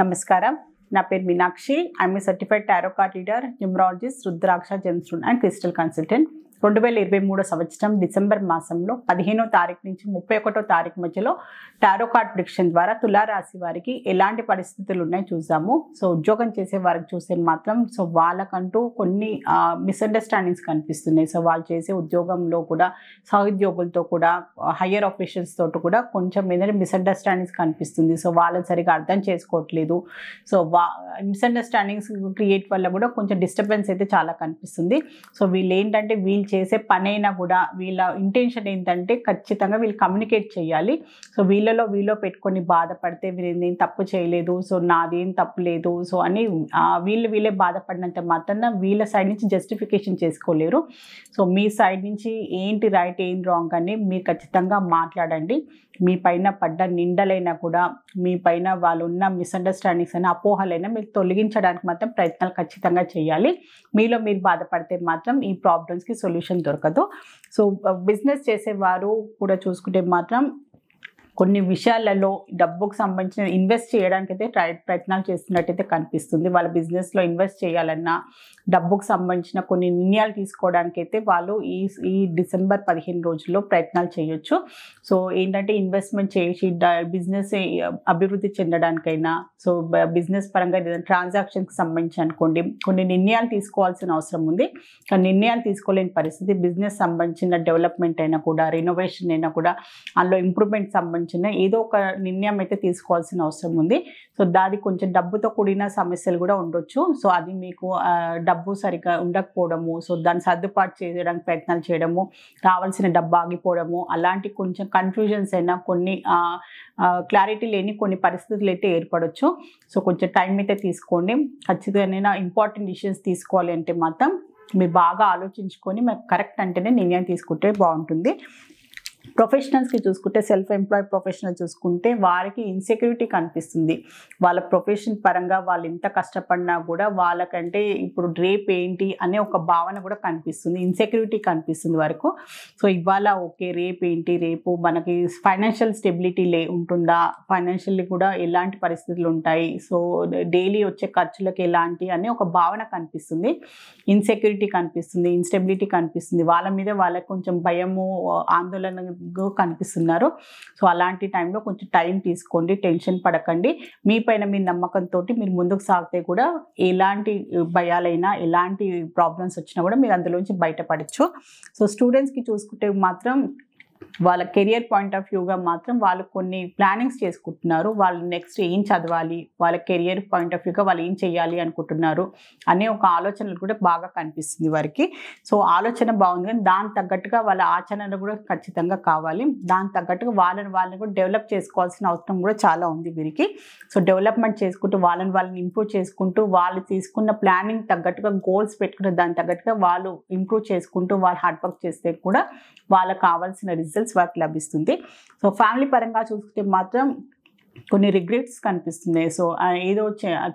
నమస్కారం. నా పేరు Meenakshi. I'm a certified tarot card reader, numerologist, rudraksha gemstone and crystal consultant. 2023 సంవత్సరం డిసెంబర్ మాసంలో 15వ తారీఖు నుంచి 31వ తారీఖు మధ్యలో టారో కార్డ్ ప్రిడిక్షన్ ద్వారా తులారాశి వారికి ఎలాంటి పరిస్థితులు ఉన్నాయో చూద్దాము. సో ఉద్యోగం చేసే వారికి చూస్తే మాత్రం వాళ్ళకంటూ కొన్ని మిస్అండర్స్టాండింగ్స్ కనిపిస్తున్నాయి. సో వాళ్ళు చేసే ఉద్యోగంలో కూడా సహోద్యోగులతో కూడా హయ్యర్ ఆఫీషియల్స్ తోటి కూడా కొంచెం ఏదైనా మిస్అండర్స్టాండింగ్స్ కనిపిస్తుంది. సో వాళ్ళని సరిగా అర్థం చేసుకోవట్లేదు. సో మిస్అండర్స్టాండింగ్స్ క్రియేట్ వల్ల కూడా కొంచెం డిస్టర్బెన్స్ అయితే చాలా కనిపిస్తుంది. సో వీళ్ళు ఏంటంటే వీళ్ళు చేసే పని అయినా కూడా వీళ్ళ ఇంటెన్షన్ ఏంటంటే ఖచ్చితంగా వీళ్ళు కమ్యూనికేట్ చేయాలి. సో వీళ్ళలో పెట్టుకొని బాధపడితే వీళ్ళేం తప్పు చేయలేదు, సో నాదేం తప్పు లేదు, సో అని వీళ్ళే బాధపడినంత మాత్రాన వీళ్ళ సైడ్ నుంచి జస్టిఫికేషన్ చేసుకోలేరు. సో మీ సైడ్ నుంచి ఏంటి రైట్ ఏం రాంగ్ అని మీరు ఖచ్చితంగా మాట్లాడండి. మీ పైన పడ్డ నిందలైనా కూడా, మీ పైన వాళ్ళు ఉన్న మిస్అండర్స్టాండింగ్స్ అయినా అపోహలైనా మీరు తొలగించడానికి మాత్రం ప్రయత్నాలు ఖచ్చితంగా చేయాలి. మీలో మీరు బాధపడితే మాత్రం ఈ ప్రాబ్లమ్స్కి సొల్యూషన్ దొరకదు. సో బిజినెస్ చేసేవారు కూడా చూసుకుంటే మాత్రం కొన్ని విషయాలలో డబ్బుకు సంబంధించిన ఇన్వెస్ట్ చేయడానికి అయితే ప్రయత్నాలు చేస్తున్నట్టయితే కనిపిస్తుంది. వాళ్ళ బిజినెస్లో ఇన్వెస్ట్ చేయాలన్నా డబ్బుకు సంబంధించిన కొన్ని నిర్ణయాలు తీసుకోవడానికి అయితే వాళ్ళు ఈ డిసెంబర్ 15 రోజుల్లో ప్రయత్నాలు చేయొచ్చు. సో ఏంటంటే ఇన్వెస్ట్మెంట్ చేసి బిజినెస్ అభివృద్ధి చెందడానికైనా, సో బిజినెస్ పరంగా ఏదైనా ట్రాన్సాక్షన్కి సంబంధించి అనుకోండి కొన్ని నిర్ణయాలు తీసుకోవాల్సిన అవసరం ఉంది. కానీ నిర్ణయాలు తీసుకోలేని పరిస్థితి. బిజినెస్ సంబంధించిన డెవలప్మెంట్ అయినా కూడా, రెనోవేషన్ అయినా కూడా, అందులో ఇంప్రూవ్మెంట్ సంబంధించిన ఏదో ఒక నిర్ణయం అయితే తీసుకోవాల్సిన అవసరం ఉంది. సో దానికి కొంచెం డబ్బుతో కూడిన సమస్యలు కూడా ఉండొచ్చు. సో అది మీకు డబ్బు సరిగ్గా ఉండకపోవడము, సో దాన్ని సర్దుబాటు చేయడానికి ప్రయత్నాలు చేయడము, రావాల్సిన డబ్బు ఆగిపోవడము, అలాంటి కొంచెం కన్ఫ్యూజన్స్ అయినా కొన్ని క్లారిటీ లేని కొన్ని పరిస్థితులు అయితే ఏర్పడవచ్చు. సో కొంచెం టైం అయితే తీసుకోండి. ఖచ్చితంగా ఇంపార్టెంట్ డిసిషన్స్ తీసుకోవాలి అంటే మాత్రం మీరు బాగా ఆలోచించుకొని మీరు కరెక్ట్ అంటేనే నిర్ణయం తీసుకుంటే బాగుంటుంది. ప్రొఫెషనల్స్కి చూసుకుంటే, సెల్ఫ్ ఎంప్లాయిడ్ ప్రొఫెషనల్ చూసుకుంటే వారికి ఇన్సెక్యూరిటీ కనిపిస్తుంది. వాళ్ళ ప్రొఫెషన్ పరంగా వాళ్ళు ఎంత కష్టపడినా కూడా వాళ్ళకంటే ఇప్పుడు రేపు ఏంటి అనే ఒక భావన కూడా కనిపిస్తుంది. ఇన్సెక్యూరిటీ కనిపిస్తుంది వరకు. సో ఇవాళ ఓకే, రేపు ఏంటి, రేపు మనకి ఫైనాన్షియల్ స్టెబిలిటీ ఉంటుందా, ఫైనాన్షియల్లీ కూడా ఎలాంటి పరిస్థితులు ఉంటాయి, సో డైలీ వచ్చే ఖర్చులకు ఎలాంటి అనే ఒక భావన కనిపిస్తుంది. ఇన్సెక్యూరిటీ కనిపిస్తుంది, ఇన్స్టెబిలిటీ కనిపిస్తుంది. వాళ్ళ మీద వాళ్ళకి కొంచెం భయము, ఆందోళన కనిపిస్తున్నారు. సో అలాంటి టైంలో కొంచెం టైం తీసుకోండి, టెన్షన్ పడకండి. మీ పైన మీ నమ్మకంతో మీరు ముందుకు సాగితే కూడా ఎలాంటి భయాలైనా, ఎలాంటి ప్రాబ్లమ్స్ వచ్చినా కూడా మీరు అందులోంచి బయటపడచ్చు. సో స్టూడెంట్స్కి చూసుకుంటే మాత్రం వాళ్ళ కెరియర్ పాయింట్ ఆఫ్ వ్యూగా మాత్రం వాళ్ళు కొన్ని ప్లానింగ్స్ చేసుకుంటున్నారు. వాళ్ళు నెక్స్ట్ ఏం చదవాలి, వాళ్ళ కెరియర్ పాయింట్ ఆఫ్ వ్యూగా వాళ్ళు ఏం చేయాలి అనుకుంటున్నారు అనే ఒక ఆలోచనలు కూడా బాగా కనిపిస్తుంది వారికి. సో ఆలోచన బాగుంది, కానీ దానికి తగ్గట్టుగా వాళ్ళ ఆచరణలు కూడా ఖచ్చితంగా కావాలి. దానికి తగ్గట్టుగా వాళ్ళని కూడా డెవలప్ చేసుకోవాల్సిన అవసరం కూడా చాలా ఉంది వీరికి. సో డెవలప్మెంట్ చేసుకుంటూ వాళ్ళని ఇంప్రూవ్ చేసుకుంటూ, వాళ్ళు తీసుకున్న ప్లానింగ్ తగ్గట్టుగా గోల్స్ పెట్టుకున్న దానికి తగ్గట్టుగా వాళ్ళు ఇంప్రూవ్ చేసుకుంటూ వాళ్ళు హార్డ్ వర్క్ చేస్తే కూడా వాళ్ళకి కావాల్సిన రిజల్ట్స్ వాళ్ళకి లభిస్తుంది. సో ఫ్యామిలీ పరంగా చూసుకుంటే మాత్రం కొన్ని రిగ్రెట్స్ కనిపిస్తున్నాయి. సో ఏదో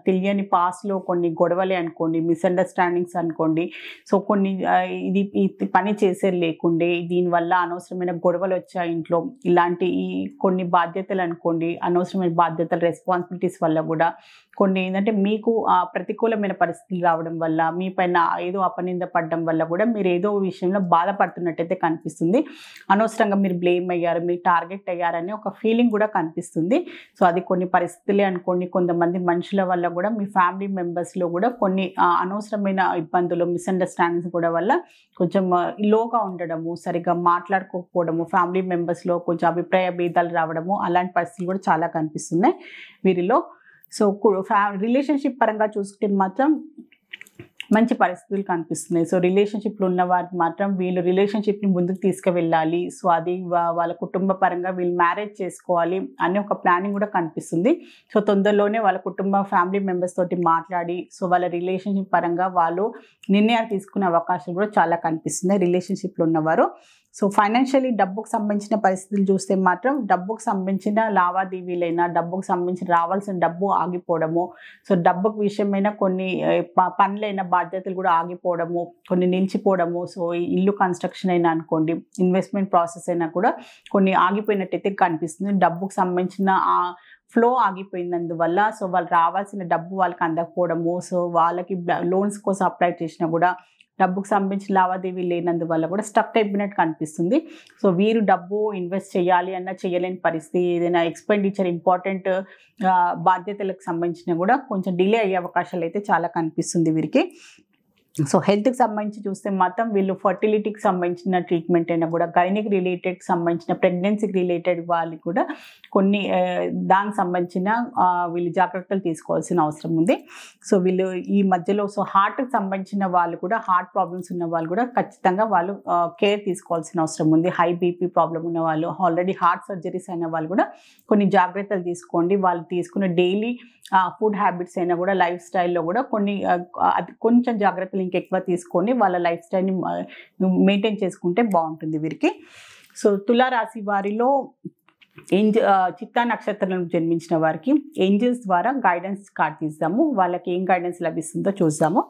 తెలియని పాస్ట్లో కొన్ని గొడవలే అనుకోండి, మిస్అండర్స్టాండింగ్స్ అనుకోండి. సో కొన్ని ఈ పని చేసేది లేకుండే దీనివల్ల అనవసరమైన గొడవలు వచ్చాయి ఇంట్లో, ఇలాంటి కొన్ని బాధ్యతలు అనుకోండి, అనవసరమైన బాధ్యతలు, రెస్పాన్సిబిలిటీస్ వల్ల కూడా కొన్ని ఏంటంటే మీకు ప్రతికూలమైన పరిస్థితులు రావడం వల్ల, మీ పైన ఏదో అపనింద పడడం వల్ల కూడా మీరు ఏదో విషయంలో బాధపడుతున్నట్టయితే కనిపిస్తుంది. అనవసరంగా మీరు బ్లేమ్ అయ్యారు, మీరు టార్గెట్ అయ్యారని ఒక ఫీలింగ్ కూడా కనిపిస్తుంది. సో అది కొన్ని పరిస్థితులే అనుకోండి. కొంతమంది మనుషుల వల్ల కూడా మీ ఫ్యామిలీ మెంబర్స్లో కూడా కొన్ని అనవసరమైన ఇబ్బందులు, మిస్అండర్స్టాండింగ్స్ కూడా వల్ల కొంచెం లోగా ఉండడము, సరిగ్గా మాట్లాడుకోకపోవడము, ఫ్యామిలీ మెంబర్స్లో కొంచెం అభిప్రాయ భేదాలు రావడము, అలాంటి పరిస్థితులు కూడా చాలా కనిపిస్తున్నాయి వీరిలో. సో రిలేషన్షిప్ పరంగా చూసుకుంటే మాత్రం మంచి పరిస్థితులు కనిపిస్తున్నాయి. సో రిలేషన్షిప్లో ఉన్న వారికి మాత్రం వీళ్ళు రిలేషన్షిప్ని ముందుకు తీసుకువెళ్ళాలి, సో అది వాళ్ళ కుటుంబ పరంగా వీళ్ళు మ్యారేజ్ చేసుకోవాలి అనే ఒక ప్లానింగ్ కూడా కనిపిస్తుంది. సో తొందరలోనే వాళ్ళ కుటుంబ ఫ్యామిలీ మెంబర్స్ తోటి మాట్లాడి, సో వాళ్ళ రిలేషన్షిప్ పరంగా వాళ్ళు నిర్ణయాలు తీసుకునే అవకాశం కూడా చాలా కనిపిస్తున్నాయి రిలేషన్షిప్లో ఉన్నవారు. సో ఫైనాన్షియలీ డబ్బుకు సంబంధించిన పరిస్థితులు చూస్తే మాత్రం డబ్బుకు సంబంధించిన లావాదేవీలైనా, డబ్బుకు సంబంధించిన రావాల్సిన డబ్బు ఆగిపోవడము, సో డబ్బుకు విషయమైన కొన్ని పనులైన బాధ్యతలు కూడా ఆగిపోవడము, కొన్ని నిలిచిపోవడము, సో ఇల్లు కన్స్ట్రక్షన్ అయినా అనుకోండి, ఇన్వెస్ట్మెంట్ ప్రాసెస్ అయినా కూడా కొన్ని ఆగిపోయినట్టయితే కనిపిస్తుంది. డబ్బుకు సంబంధించిన ఫ్లో ఆగిపోయినందువల్ల సో వాళ్ళు రావాల్సిన డబ్బు వాళ్ళకి అందకపోవడము, సో వాళ్ళకి లోన్స్ కోసం అప్లై చేసినా కూడా డబ్బుకు సంబంధించిన లావాదేవీ లేనందువల్ల కూడా స్టక్ అయిపోయినట్టు కనిపిస్తుంది. సో వీరు డబ్బు ఇన్వెస్ట్ చేయాలి అన్న చేయలేని పరిస్థితి, ఏదైనా ఎక్స్పెండిచర్ ఇంపార్టెంట్ బాధ్యతలకు సంబంధించిన కూడా కొంచెం డిలే అయ్యే అవకాశాలు అయితే చాలా కనిపిస్తుంది వీరికి. సో హెల్త్కి సంబంధించి చూస్తే మాత్రం వీళ్ళు ఫర్టిలిటీకి సంబంధించిన ట్రీట్మెంట్ అయినా కూడా, గైనిక్ రిలేటెడ్కి సంబంధించిన, ప్రెగ్నెన్సీకి రిలేటెడ్ వాళ్ళకి కూడా కొన్ని దానికి సంబంధించిన వీళ్ళు జాగ్రత్తలు తీసుకోవాల్సిన అవసరం ఉంది. సో వీళ్ళు ఈ మధ్యలో సో హార్ట్కి సంబంధించిన వాళ్ళు కూడా, హార్ట్ ప్రాబ్లమ్స్ ఉన్న వాళ్ళు కూడా ఖచ్చితంగా వాళ్ళు కేర్ తీసుకోవాల్సిన అవసరం ఉంది. హై బీపీ ప్రాబ్లం ఉన్న వాళ్ళు, ఆల్రెడీ హార్ట్ సర్జరీస్ అయిన వాళ్ళు కూడా కొన్ని జాగ్రత్తలు తీసుకోండి. వాళ్ళు తీసుకున్న డైలీ ఫుడ్ హ్యాబిట్స్ అయినా కూడా, లైఫ్ స్టైల్లో కూడా కొన్ని అది కొంచెం జాగ్రత్తలు ఇంకెక్కువ తీసుకొని వాళ్ళ లైఫ్ స్టైల్ని మెయింటైన్ చేసుకుంటే బాగుంటుంది వీరికి. సో తులారాశి వారిలో చిత్తా నక్షత్రం జన్మించిన వారికి ఏంజల్స్ ద్వారా గైడెన్స్ కార్డ్ తీద్దాము. వాళ్ళకి ఏం గైడెన్స్ లభిస్తుందో చూద్దాము.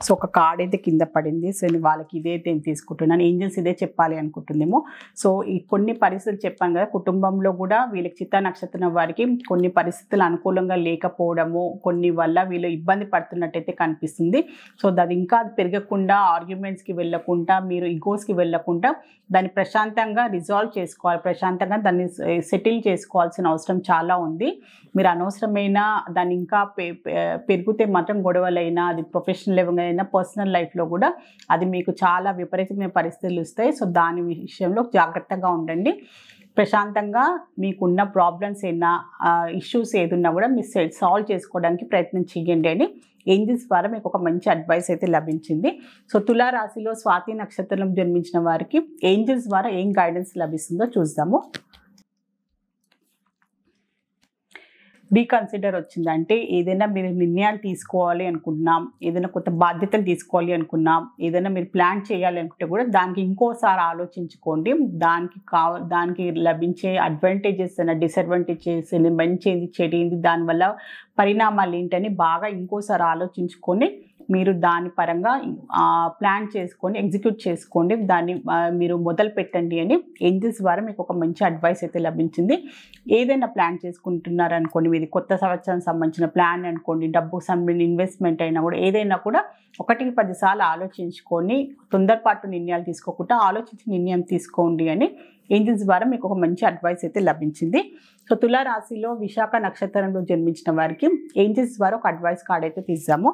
సో ఒక కార్డ్ అయితే కింద పడింది. సో వాళ్ళకి ఇదే నేను తీసుకుంటున్నాను, ఏంజల్స్ ఇదే చెప్పాలి అనుకుంటుందేమో. సో ఈ కొన్ని పరిస్థితులు చెప్పాను కదా, కుటుంబంలో కూడా వీళ్ళకి చిత్తా నక్షత్రం వారికి కొన్ని పరిస్థితులు అనుకూలంగా లేకపోవడము, కొన్ని వల్ల వీళ్ళు ఇబ్బంది పడుతున్నట్టయితే కనిపిస్తుంది. సో అది ఇంకా పెరగకుండా, ఆర్గ్యుమెంట్స్కి వెళ్ళకుండా, మీరు ఈగోస్కి వెళ్ళకుండా దాన్ని ప్రశాంతంగా రిజాల్వ్ చేసుకోవాలి, ప్రశాంతంగా దాన్ని సెటిల్ చేసుకోవాల్సిన అవసరం చాలా ఉంది. మీరు అనవసరమైన దాన్ని ఇంకా పెరిగితే మాత్రం గొడవలైనా, అది ప్రొఫెషనల్ లెవెల్ అయినా, పర్సనల్ లైఫ్లో కూడా అది మీకు చాలా విపరీతమైన పరిస్థితులు ఇస్తాయి. సో దాని విషయంలో జాగ్రత్తగా ఉండండి. ప్రశాంతంగా మీకున్న ప్రాబ్లమ్స్ అయినా, ఇష్యూస్ ఏదున్నా కూడా మీరు సాల్వ్ చేసుకోవడానికి ప్రయత్నం చేయండి అని ఏంజల్స్ ద్వారా మీకు ఒక మంచి అడ్వైస్ అయితే లభించింది. సో తులారాశిలో స్వాతి నక్షత్రం జన్మించిన వారికి ఏంజల్స్ ద్వారా ఏం గైడెన్స్ లభిస్తుందో చూద్దాము. రీకన్సిడర్ వచ్చిందంటే ఏదైనా మీరు నిర్ణయాలు తీసుకోవాలి అనుకున్నాం, ఏదైనా కొత్త బాధ్యతలు తీసుకోవాలి అనుకున్నాం, ఏదైనా మీరు ప్లాన్ చేయాలి అనుకుంటే కూడా దానికి ఇంకోసారి ఆలోచించుకోండి. దానికి లభించే అడ్వాంటేజెస్ అయినా, డిసడ్వాంటేజెస్, మంచి ఏంది, చెడు ఏంది, దానివల్ల పరిణామాలు ఏంటని బాగా ఇంకోసారి ఆలోచించుకొని మీరు దాని పరంగా ప్లాన్ చేసుకొని ఎగ్జిక్యూట్ చేసుకోండి. దాన్ని మీరు మొదలు పెట్టండి అని ఏంజల్స్ ద్వారా మీకు ఒక మంచి అడ్వైస్ అయితే లభించింది. ఏదైనా ప్లాన్ చేసుకుంటున్నారు అనుకోండి, మీది కొత్త సంవత్సరానికి సంబంధించిన ప్లాన్ అనుకోండి, డబ్బుకు సంబంధించిన ఇన్వెస్ట్మెంట్ అయినా కూడా, ఏదైనా కూడా 1-10 సార్లు ఆలోచించుకొని తొందరపాటు నిర్ణయాలు తీసుకోకుండా ఆలోచించి నిర్ణయం తీసుకోండి అని ఏంజల్స్ ద్వారా మీకు ఒక మంచి అడ్వైస్ అయితే లభించింది. సో తులారాశిలో విశాఖ నక్షత్రంలో జన్మించిన వారికి ఏంజల్స్ ద్వారా ఒక అడ్వైస్ కార్డ్ అయితే తీద్దాము.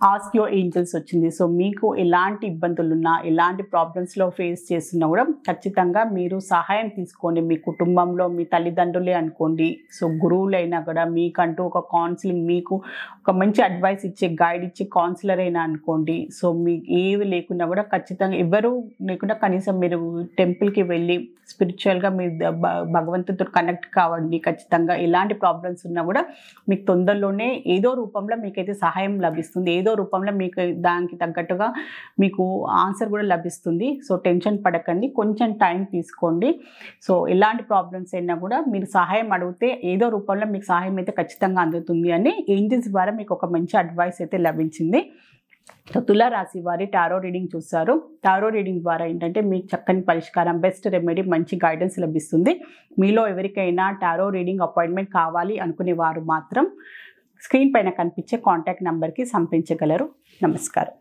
ఆస్క్ యువర్ ఏంజల్స్ వచ్చింది. సో మీకు ఎలాంటి ఇబ్బందులున్నా, ఎలాంటి ప్రాబ్లమ్స్లో ఫేస్ చేస్తున్నా కూడా ఖచ్చితంగా మీరు సహాయం తీసుకోండి. మీ కుటుంబంలో మీ తల్లిదండ్రులే అనుకోండి, సో గురువులైనా కూడా, మీకంటూ ఒక కౌన్సిలింగ్, మీకు ఒక మంచి అడ్వైస్ ఇచ్చే, గైడ్ ఇచ్చే కౌన్సిలర్ అయినా అనుకోండి. సో మీకు ఏవి లేకున్నా కూడా ఖచ్చితంగా, ఎవరు లేకుండా కనీసం మీరు టెంపుల్కి వెళ్ళి స్పిరిచువల్గా మీరు భగవంతుడితో కనెక్ట్ కావండి. ఖచ్చితంగా ఎలాంటి ప్రాబ్లమ్స్ ఉన్నా కూడా మీకు తొందరలోనే ఏదో రూపంలో మీకైతే సహాయం లభిస్తుంది, ఏదో రూపంలో మీకు దానికి తగ్గట్టుగా మీకు ఆన్సర్ కూడా లభిస్తుంది. సో టెన్షన్ పడకండి, కొంచెం టైం తీసుకోండి. సో ఎలాంటి ప్రాబ్లమ్స్ అయినా కూడా మీరు సహాయం అడిగితే ఏదో రూపంలో మీకు సహాయం అయితే ఖచ్చితంగా అందుతుంది అని ఏంజల్స్ ద్వారా మీకు ఒక మంచి అడ్వైస్ అయితే లభించింది. తులారాశి వారి టారో రీడింగ్ చూస్తారు. టారో రీడింగ్ ద్వారా ఏంటంటే మీకు చక్కని పరిష్కారం, బెస్ట్ రెమెడీ, మంచి గైడెన్స్ లభిస్తుంది. మీలో ఎవరికైనా టారో రీడింగ్ అపాయింట్మెంట్ కావాలి అనుకునే వారు మాత్రం స్క్రీన్ పైన కనిపించే కాంటాక్ట్ నెంబర్కి సంప్రదించగలరు. నమస్కారం.